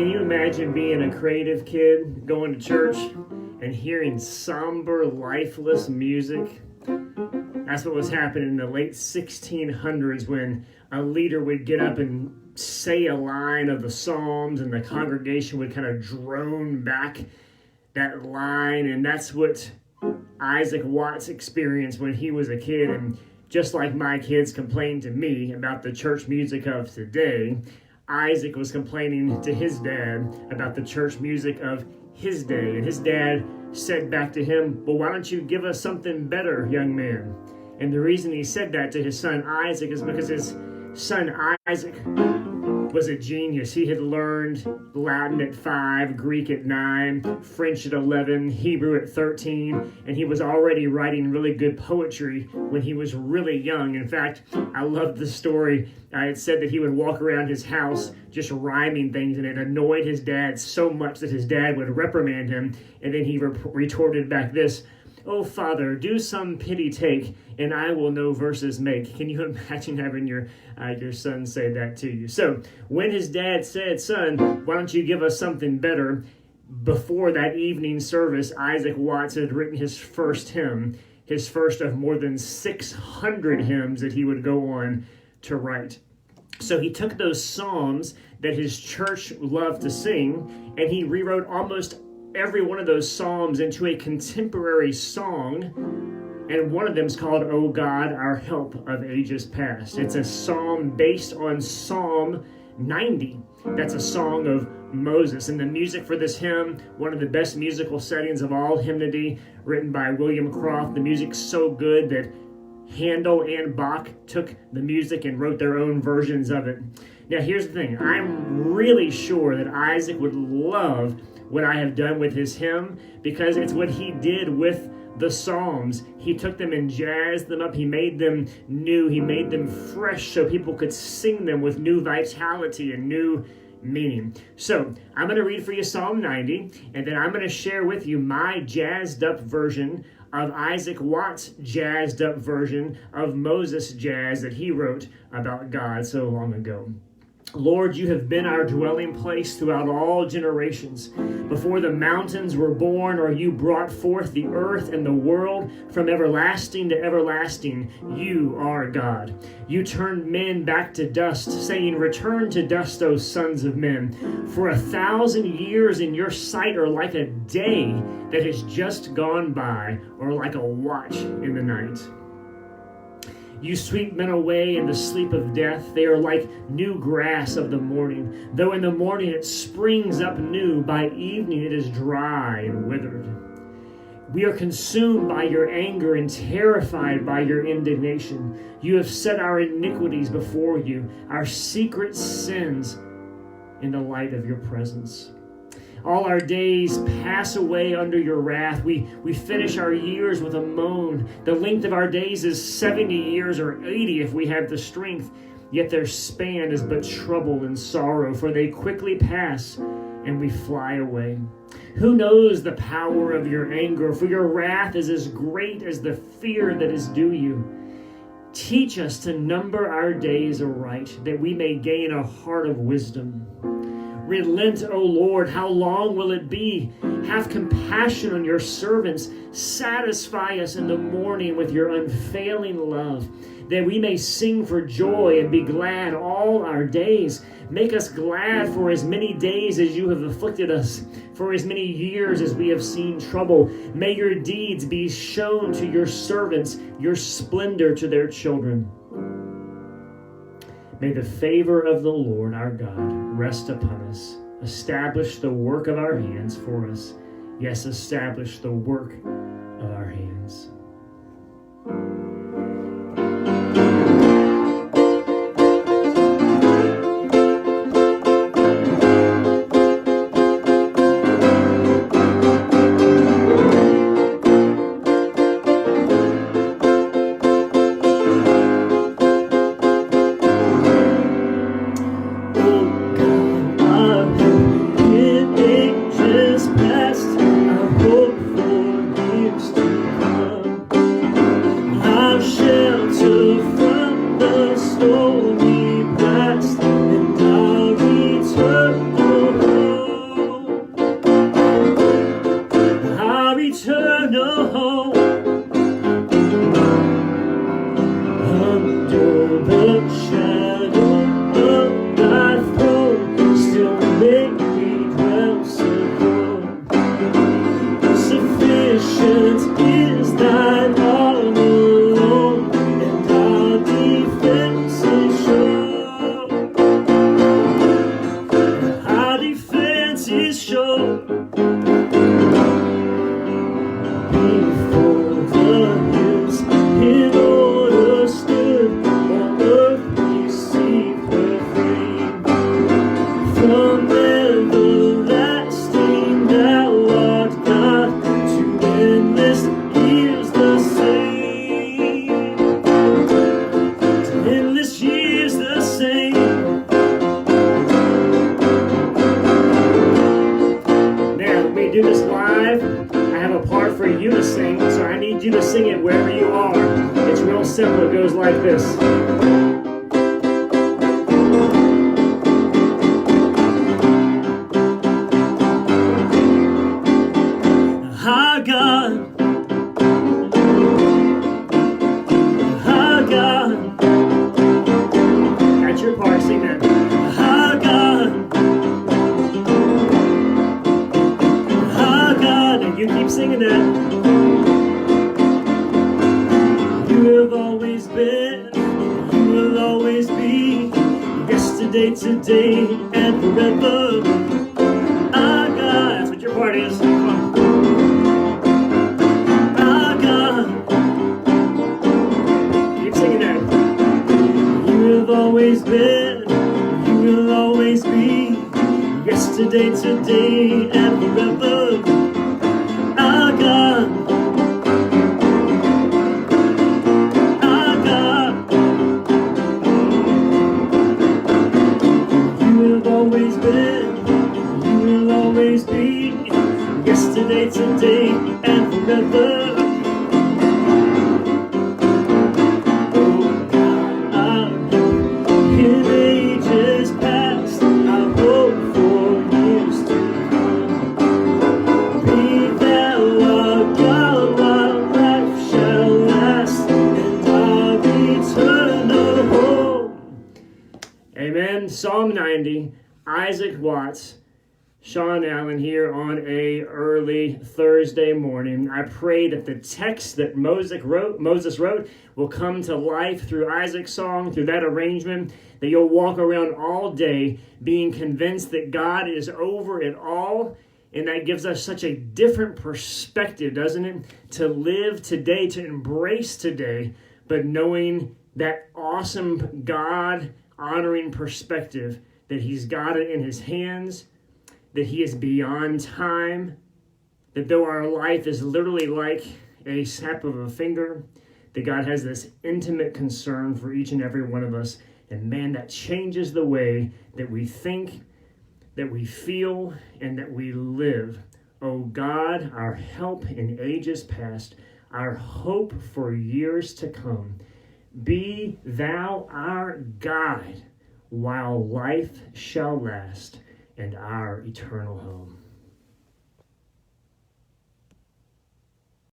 Can you imagine being a creative kid, going to church, and hearing somber, lifeless music? That's what was happening in the late 1600s when a leader would get up and say a line of the Psalms, and the congregation would kind of drone back that line. And that's what Isaac Watts experienced when he was a kid. And just like my kids complain to me about the church music of today, Isaac was complaining to his dad about the church music of his day. And his dad said back to him, "Well, why don't you give us something better, young man?" And the reason he said that to his son Isaac is because his son Isaac was a genius. He had learned Latin at 5, Greek at 9, French at 11, Hebrew at 13, and he was already writing really good poetry when he was really young. In fact, I love the story. It said that he would walk around his house just rhyming things, and it annoyed his dad so much that his dad would reprimand him, and then he retorted back this: "Oh, Father, do some pity take, and I will no verses make." Can you imagine having your son say that to you? So when his dad said, "Son, why don't you give us something better?" before that evening service, Isaac Watts had written his first hymn, his first of more than 600 hymns that he would go on to write. So he took those psalms that his church loved to sing, and he rewrote almost every one of those psalms into a contemporary song, and one of them is called "O God, Our Help of Ages Past." It's a psalm based on Psalm 90. That's a song of Moses. And the music for this hymn, one of the best musical settings of all hymnody, written by William Croft. The music's so good that Handel and Bach took the music and wrote their own versions of it. Now here's the thing. I'm really sure that Isaac would love what I have done with his hymn, because it's what he did with the Psalms. He took them and jazzed them up. He made them new. He made them fresh so people could sing them with new vitality and new meaning. So I'm going to read for you Psalm 90, and then I'm going to share with you my jazzed up version of Isaac Watts' jazzed up version of Moses' jazz that he wrote about God so long ago. Lord, you have been our dwelling place throughout all generations. Before the mountains were born, or you brought forth the earth and the world, from everlasting to everlasting, you are God. You turned men back to dust, saying, "Return to dust, O sons of men. For 1,000 years in your sight are like a day that has just gone by, or like a watch in the night. You sweep men away in the sleep of death. They are like new grass of the morning. Though in the morning it springs up new, by evening it is dry and withered. We are consumed by your anger and terrified by your indignation. You have set our iniquities before you, our secret sins in the light of your presence. All our days pass away under your wrath. We finish our years with a moan. The length of our days is 70 years or 80 if we have the strength. Yet their span is but trouble and sorrow, for they quickly pass and we fly away. Who knows the power of your anger? For your wrath is as great as the fear that is due you. Teach us to number our days aright, that we may gain a heart of wisdom. Relent, O Lord, how long will it be? Have compassion on your servants. Satisfy us in the morning with your unfailing love, that we may sing for joy and be glad all our days. Make us glad for as many days as you have afflicted us, for as many years as we have seen trouble. May your deeds be shown to your servants, your splendor to their children. May the favor of the Lord our God rest upon us. Establish the work of our hands for us. Yes, establish the work of our hands. Past, I hope for years to come. need you to sing it wherever you are. It's real simple. It goes like this. Our God, our God. That's your part. Sing that. Our God, our God. And you keep singing that. You have always been, you will always be, yesterday, today, and forever. Our God, that's what your part is. Come on. Our God, keep singing that. You have always been, you will always be, yesterday, today, and forever. Our God. Yesterday, today, and forever. Oh God, in ages past, I hope for years to come. Be thou our God, while life shall last, and our eternal home. Amen. Psalm 90, Isaac Watts. Shawn Allen here on a early Thursday morning. I pray that the text that Moses wrote will come to life through Isaac's song, through that arrangement, that you'll walk around all day being convinced that God is over it all, and that gives us such a different perspective, doesn't it? To live today, to embrace today, but knowing that awesome God-honoring perspective that He's got it in His hands, that He is beyond time, that though our life is literally like a snap of a finger, that God has this intimate concern for each and every one of us. And man, that changes the way that we think, that we feel, and that we live. Oh God, our help in ages past, our hope for years to come, be thou our guide while life shall last, and our eternal home.